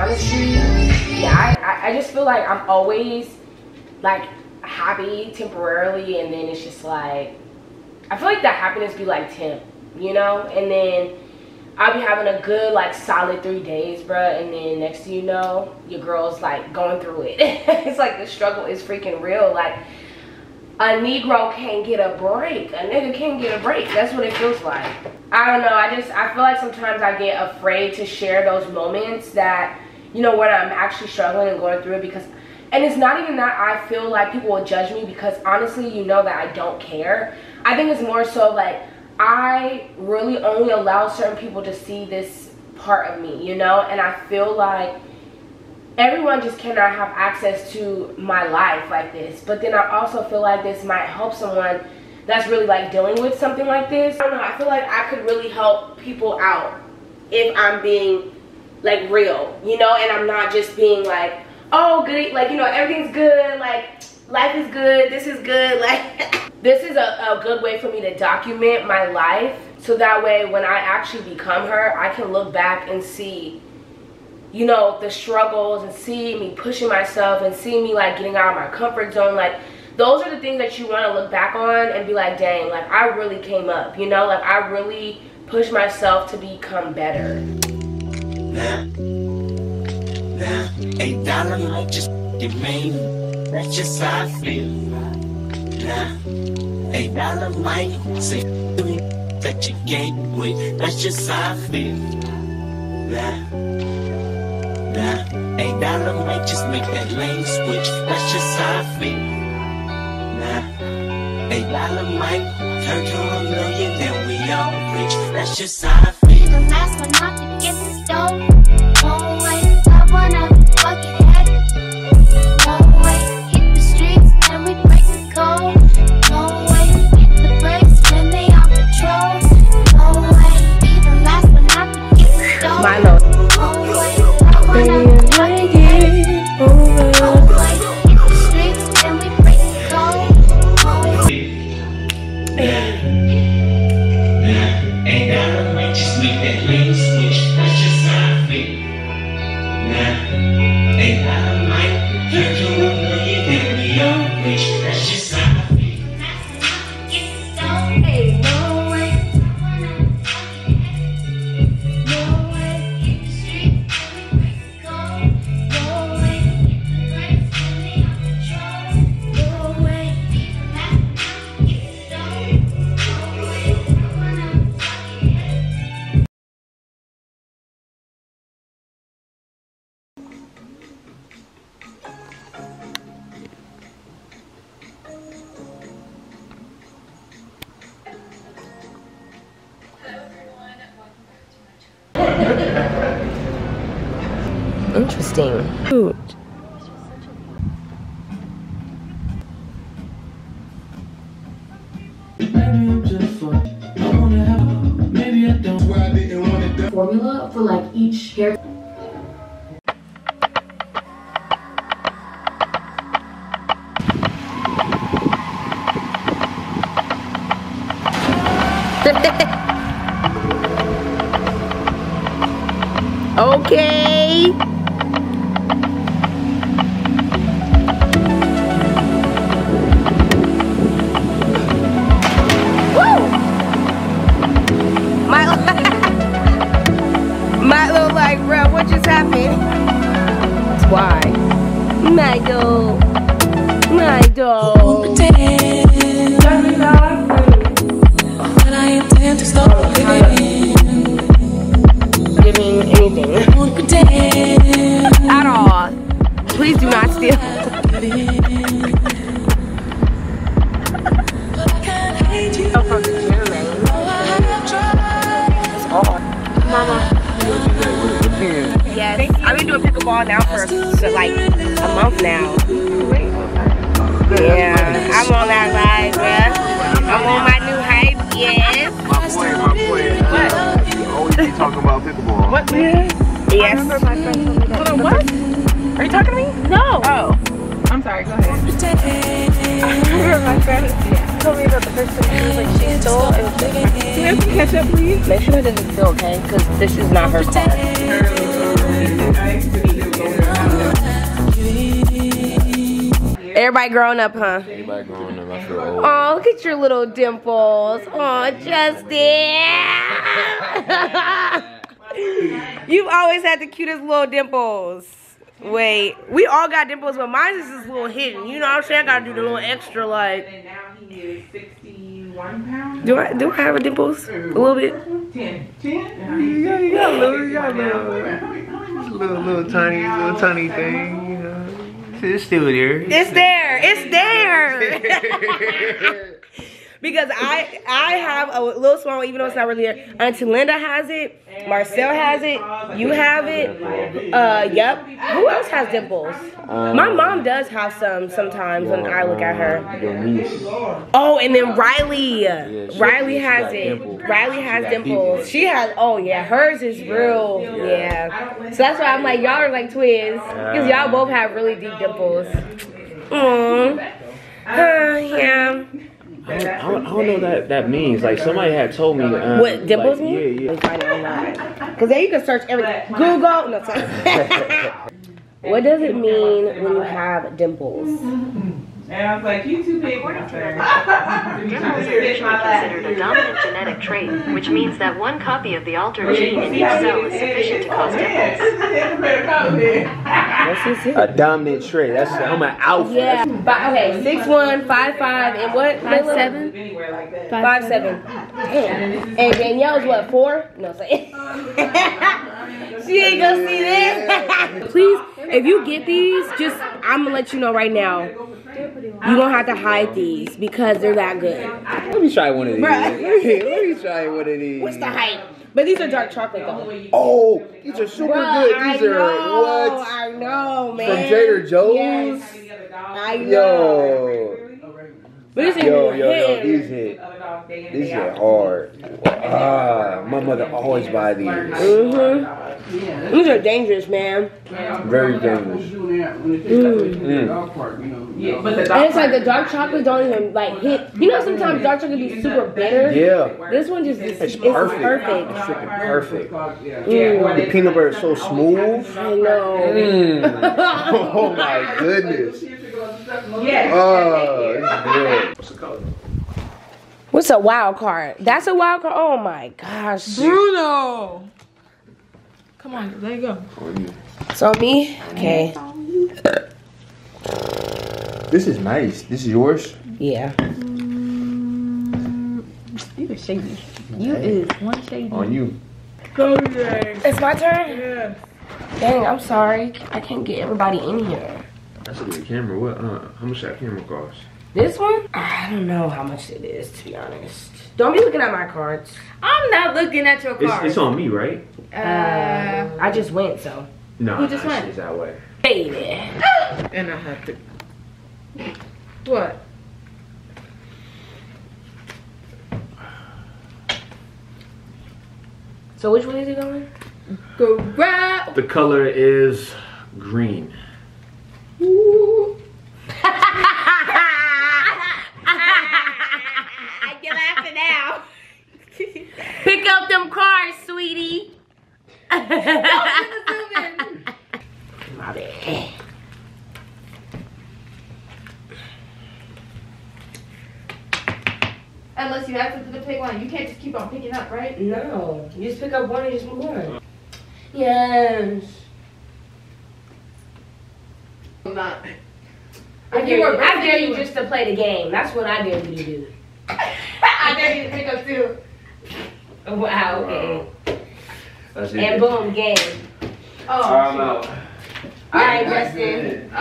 honestly, yeah, I just feel like I'm always like happy temporarily, and then it's just like, I feel like that happiness be like temp, you know? And then I'll be having a good like solid 3 days, bruh, and then next thing you know, your girl's like going through it. It's like the struggle is freaking real. Like, a Negro can't get a break. A nigga can't get a break. That's what it feels like. I don't know. I feel like sometimes I get afraid to share those moments that, you know, when I'm actually struggling and going through it, because, and it's not even that I feel like people will judge me, because honestly, you know that I don't care. I think it's more so like, I really only allow certain people to see this part of me, you know? And I feel like everyone just cannot have access to my life like this. But then I also feel like this might help someone that's really like dealing with something like this. I don't know, I feel like I could really help people out if I'm being like real, you know? And I'm not just being like, oh good, like, you know, everything's good, like life is good, this is good, like this is a good way for me to document my life, so that way when I actually become her, I can look back and see, you know, the struggles, and see me pushing myself, and see me like getting out of my comfort zone. Like, those are the things that you want to look back on and be like, dang, like I really came up, you know, like I really pushed myself to become better. Nah, $8 might just get made. That's just how I feel. Nah, $8 might say that you gave with. That's just how I feel. Nah, $8 might just make that lane switch. That's just how I feel. Nah, $8 might turn to $1 million, then we all rich. That's just how I feel. The last one not to get the stove. No way, top one out the bucket head. No way, hit the streets and we break the code. No way, hit the brakes when they on patrol. No way, be the last one not to get the stove. Milo. No way, top one out the bucket head. No way, hit the streets and we break the code. No way. $8 might just make that lane switch. That's just how I feel. Nah, $8 might turn to $1 million, then we all rich. That's just how I feel. Hey, no way. No way. Hit the street and we break the code. No way. Hit the brakes when they on patrol. No way. Be the last one get stoned. No way. Someone else fucking head. Interesting. Food. Formula for like each hair. Okay. Woo! Might look like, bro, what just happened? Why? My dog. My dog. But I intend to stop living. Giving anything at all. Please do not steal. Oh, from the gym, man. It's all. Mama. Yes, I've been doing pickleball now for like a month now. Yeah, I'm on that ride, bruh. I'm on my new hype, yes. My boy. You always be talking about pickleball. What? Yes. I remember my friend told me that. Hold on, what? Are you talking to me? No. Oh. I'm sorry, go ahead. I remember my friend told me about the person who was like, she stole and can you have to catch up, please? Make sure that this is still okay, because this is not her car. Everybody growing up, huh? Everybody growing up, I feel old. Oh, look at your little dimples. Oh, Justin. You've always had the cutest little dimples. Wait, we all got dimples, but mine is just a little hidden. You know what I'm saying? I gotta do the little extra, like. And now he is 61 pounds. Do I have a dimples? A little bit? 10. You got a little tiny thing, you know. It's still there. It's there. It's there. Because I have a little small one, even though it's not really there. Auntie Linda has it. Marcel has it. You have it. Yep. Who else has dimples? My mom does have some sometimes when I look at her. Your niece. Oh, and then Riley. Riley she has got it. dimples. Riley has She got dimples. deep She has, oh yeah, hers is real. Yeah. So that's why I'm like, y'all are like twins. Because y'all both have really deep dimples. Aww. Yeah. I don't know what that means. Like somebody had told me. What dimples like, mean? Yeah. Find it online. Because then you can search everything. Google. No, sorry. What does it mean when you have dimples? And I was like, you too big. Dimples are usually considered a dominant genetic trait, which means that one copy of the altered gene in each cell is sufficient to cause dimples. What's this? A dominant trait. That's I'm an alpha. Yeah. Okay, 6'1", 5'5", and what? 5'7". 5'7". Damn. And Danielle's what, 4? No, say. She ain't gonna see this. Please, if you get these, just I'm gonna let you know right now. You don't have to hide these because they're that good. Let me try one of these. Let me try one of these. What's the hype? But these are dark chocolate though. Oh, these are super good. These are what? I know, man. From Trader Joe's? Yes. I know. Yo. But this is Yo, these hit. These hit hard. My mother always buy these. These are dangerous, man. Very dangerous. And it's like the dark chocolate don't even like hit. You know, sometimes dark chocolate be super bitter. Yeah. This one just is It's perfect. perfect. It's freaking perfect. The peanut butter is so smooth. I know. Oh my goodness. Oh, it's good. What's the color? What's a wild card? That's a wild card. Oh my gosh. Bruno! Come on, there you go. So me? Okay. This is nice. This is yours? Yeah. You are shady. You is one shady. On you. It's my turn? Yeah. Dang, I'm sorry. I can't get everybody in here. That's a good camera. What? How much that camera cost? This one? I don't know how much it is, to be honest. Don't be looking at my cards. I'm not looking at your cards. It's on me, right? I just went, so. No, Who just went? It's that way. Baby. And I have to. What? So which way is it going? Go right. The color is green. You're laughing now. Pick up them cards, sweetie. My bad. Unless you have to pick one. You can't just keep on picking up, right? No. You just pick up one and just move on. Yes. Not. I dare you just to play the game. That's what I dare you to do. I dare you to pick up two. Wow, okay. That's it. And boom, game. Oh. I'm out. All right, Justin.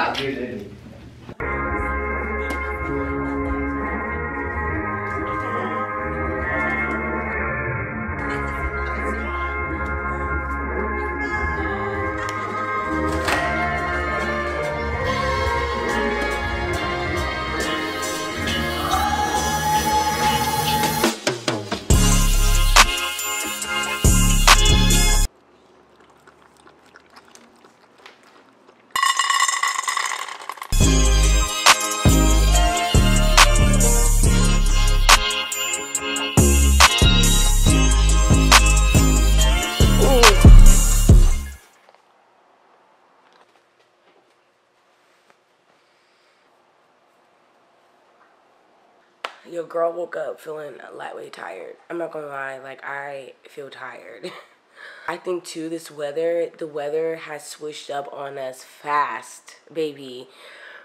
Your girl woke up feeling lightweight tired. I'm not gonna lie, like I feel tired. I think too, the weather has switched up on us fast, baby.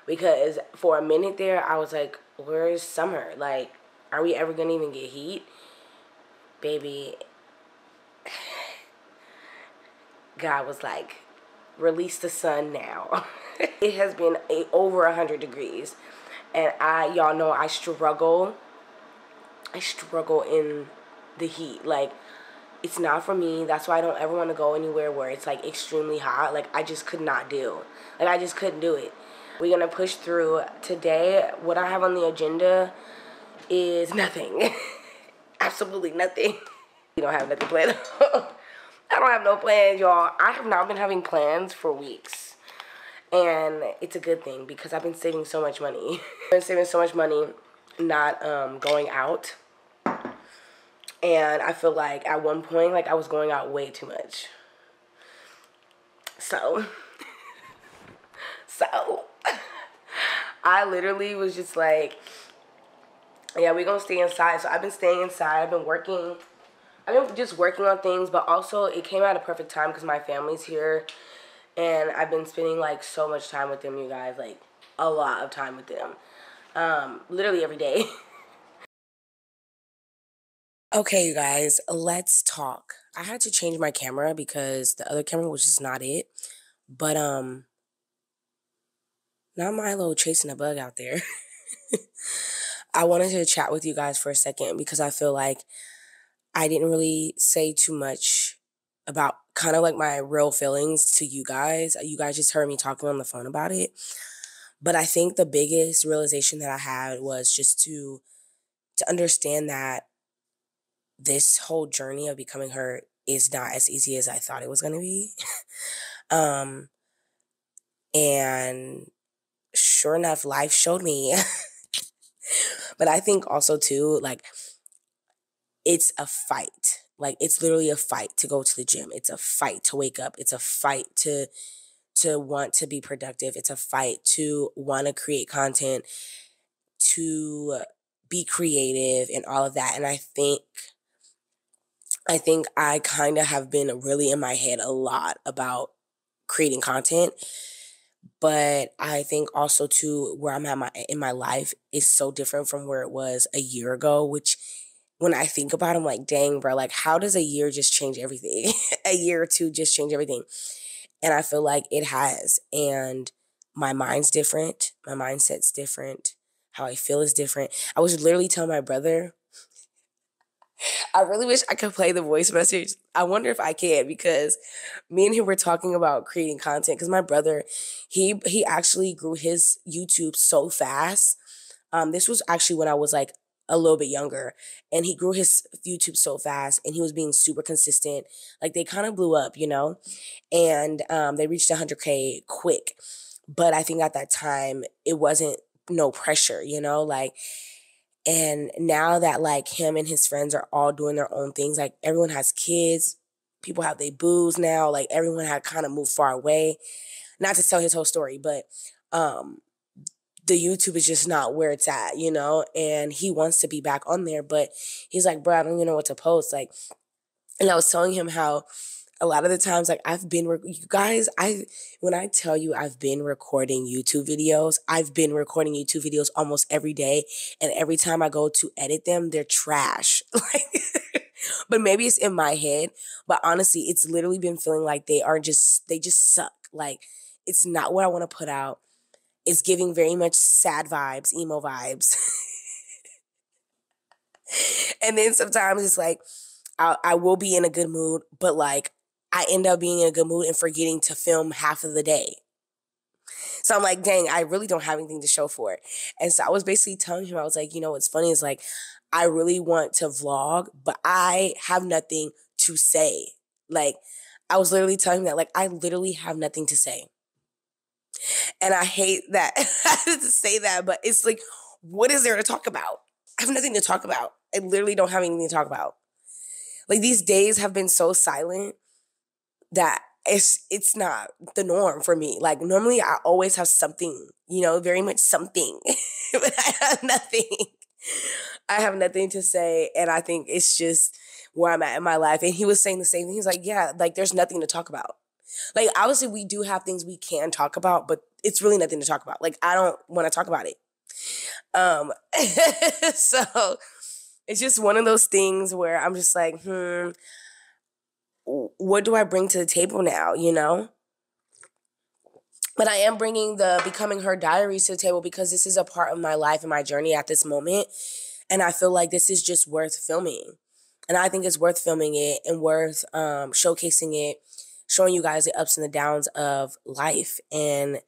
Because for a minute there, I was like, where is summer? Like, are we ever gonna even get heat? Baby, God was like, release the sun now. It has been over 100 degrees. And y'all know I struggle in the heat. Like, it's not for me. That's why I don't ever want to go anywhere where it's like extremely hot. Like, I just could not do. Like, I just couldn't do it. We're going to push through. Today, what I have on the agenda is nothing. Absolutely nothing. We don't have nothing planned. I don't have no plans, y'all. I have not been having plans for weeks. And it's a good thing because I've been saving so much money. I've been saving so much money not going out. And I feel like at one point, like I was going out way too much. So I literally was just like, yeah, we're gonna stay inside. So I've been staying inside. I've been just working on things, but also it came at a perfect time because my family's here. And I've been spending like so much time with them, you guys, like a lot of time with them. Literally every day. Okay, you guys, let's talk. I had to change my camera because the other camera was just not it. But not Milo chasing a bug out there. I wanted to chat with you guys for a second because I feel like I didn't really say too much about kind of like my real feelings to you guys. You guys just heard me talking on the phone about it. But I think the biggest realization that I had was just to understand that this whole journey of becoming her is not as easy as I thought it was going to be. And sure enough, life showed me. But I think also too, like, it's a fight. Like, it's literally a fight to go to the gym. It's a fight to wake up. It's a fight to want to be productive. It's a fight to want to create content, to be creative and all of that. And I think I kind of have been really in my head a lot about creating content. But I think also too, where I'm at in my life is so different from where it was a year ago, which when I think about it, I'm like, dang, bro, like, how does a year just change everything? A year or two just change everything. And I feel like it has. And my mind's different. My mindset's different. How I feel is different. I was literally telling my brother, I really wish I could play the voice message. I wonder if I can, because me and him were talking about creating content. Because my brother, he actually grew his YouTube so fast. This was actually when I was like a little bit younger, and he grew his YouTube so fast, and he was being super consistent. Like, they kind of blew up, you know, and they reached 100K quick. But I think at that time it wasn't no pressure, you know, like. And now that like him and his friends are all doing their own things, like everyone has kids, people have their boos now, like everyone had kind of moved far away. Not to tell his whole story, but the YouTube is just not where it's at, you know, and he wants to be back on there, but he's like, bro, I don't even know what to post. Like, and I was telling him how a lot of the times, like, you guys, when I tell you I've been recording YouTube videos, I've been recording YouTube videos almost every day. And every time I go to edit them, they're trash. Like, but maybe it's in my head. But honestly, it's literally been feeling like they just suck. Like, it's not what I want to put out. It's giving very much sad vibes, emo vibes. And then sometimes it's like, I will be in a good mood, but like, I end up being in a good mood and forgetting to film half of the day. So I'm like, dang, I really don't have anything to show for it. And so I was basically telling him, I was like, you know, what's funny is like, I really want to vlog, but I have nothing to say. Like, I was literally telling him that, like, I literally have nothing to say. And I hate that I had to say that, but it's like, what is there to talk about? I have nothing to talk about. I literally don't have anything to talk about. Like, these days have been so silent that it's not the norm for me. Like, normally I always have something, you know, very much something, but I have nothing. I have nothing to say, and I think it's just where I'm at in my life. And he was saying the same thing. He's like, yeah, like there's nothing to talk about. Like, obviously we do have things we can talk about, but it's really nothing to talk about. Like, I don't want to talk about it. So it's just one of those things where I'm just like, what do I bring to the table now, you know? But I am bringing the Becoming Her Diaries to the table because this is a part of my life and my journey at this moment. And I feel like this is just worth filming. And I think it's worth filming it and worth showcasing it, showing you guys the ups and the downs of life and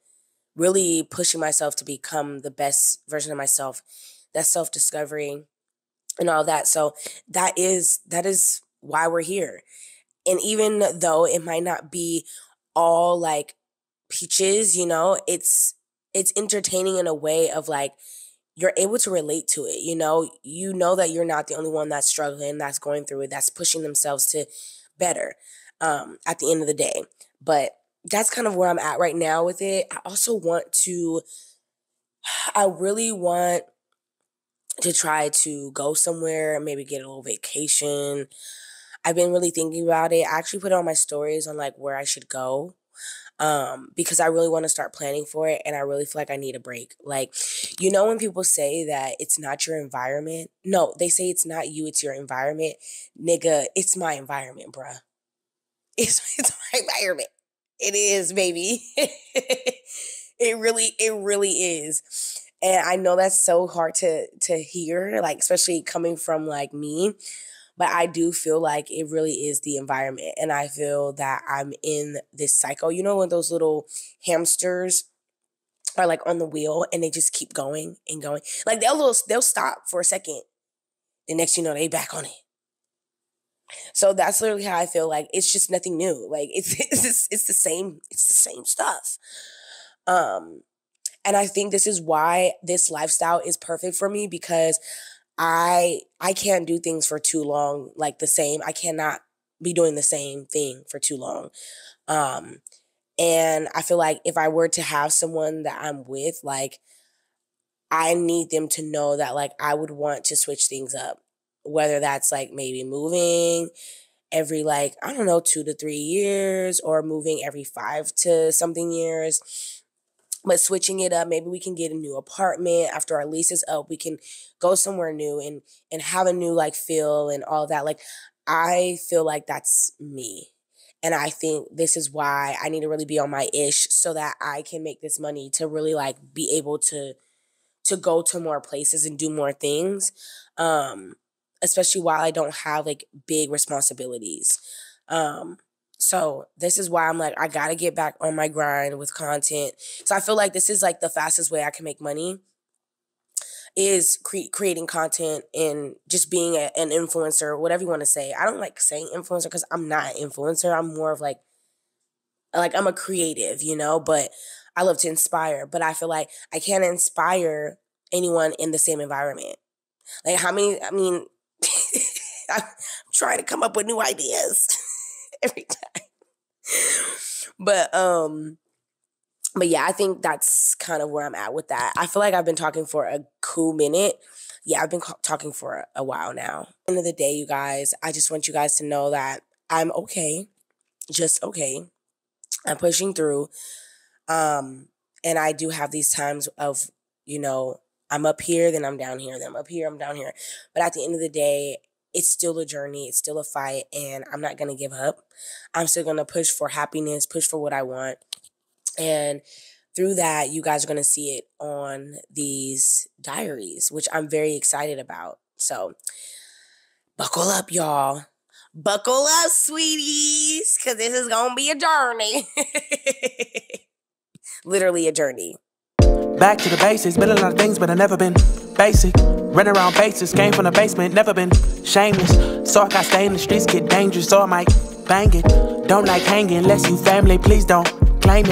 really pushing myself to become the best version of myself, that self-discovery and all that. So that is why we're here. And even though it might not be all like peaches, you know, it's entertaining in a way of like, you're able to relate to it, you know that you're not the only one that's struggling, that's going through it, that's pushing themselves to better at the end of the day. But that's kind of where I'm at right now with it. I really want to try to go somewhere, maybe get a little vacation. I've been really thinking about it. I actually put it on my stories on like where I should go. Because I really want to start planning for it, and I really feel like I need a break. Like, you know when people say that it's not your environment? No, they say it's not you, it's your environment. Nigga, it's my environment, bruh. It's my environment. It is, baby. It really is. And I know that's so hard to hear, like, especially coming from like me. But I do feel like it really is the environment. And I feel that I'm in this cycle. You know when those little hamsters are like on the wheel and they just keep going and going? Like they'll stop for a second. The next you know, they back on it. So that's literally how I feel. Like it's just nothing new. Like it's the same stuff. And I think this is why this lifestyle is perfect for me, because I can't do things for too long, like the same. I cannot be doing the same thing for too long. And I feel like if I were to have someone that I'm with, like, I need them to know that, like, I would want to switch things up. Whether that's, like, maybe moving every, like, I don't know, 2 to 3 years, or moving every 5 to something years. But switching it up, maybe we can get a new apartment after our lease is up. We can go somewhere new and have a new like feel and all that. Like I feel like that's me. And I think this is why I need to really be on my ish so that I can make this money to really like be able to go to more places and do more things. Especially while I don't have like big responsibilities. So this is why I'm like, I got to get back on my grind with content. So I feel like this is like the fastest way I can make money is creating content and just being an influencer, whatever you want to say. I don't like saying influencer because I'm not an influencer. I'm more of like I'm a creative, you know, but I love to inspire. But I feel like I can't inspire anyone in the same environment. Like I'm trying to come up with new ideas every time. But yeah, I think that's kind of where I'm at with that. I feel like I've been talking for a cool minute. Yeah, I've been talking for a while now. End of the day, you guys, I just want you guys to know that I'm okay. Just okay. I'm pushing through. And I do have these times of, you know, I'm up here, then I'm down here, then I'm up here, I'm down here. But at the end of the day, it's still a journey. It's still a fight, and I'm not going to give up. I'm still going to push for happiness, push for what I want. And through that, you guys are going to see it on these diaries, which I'm very excited about. So buckle up, y'all. Buckle up, sweeties, because this is going to be a journey. Literally a journey. Back to the basics, been a lot of things, but I never been basic. Run around bases, came from the basement, never been shameless. So I got stay in the streets, get dangerous, so I might bang it. Don't like hanging unless you family, please don't claim it.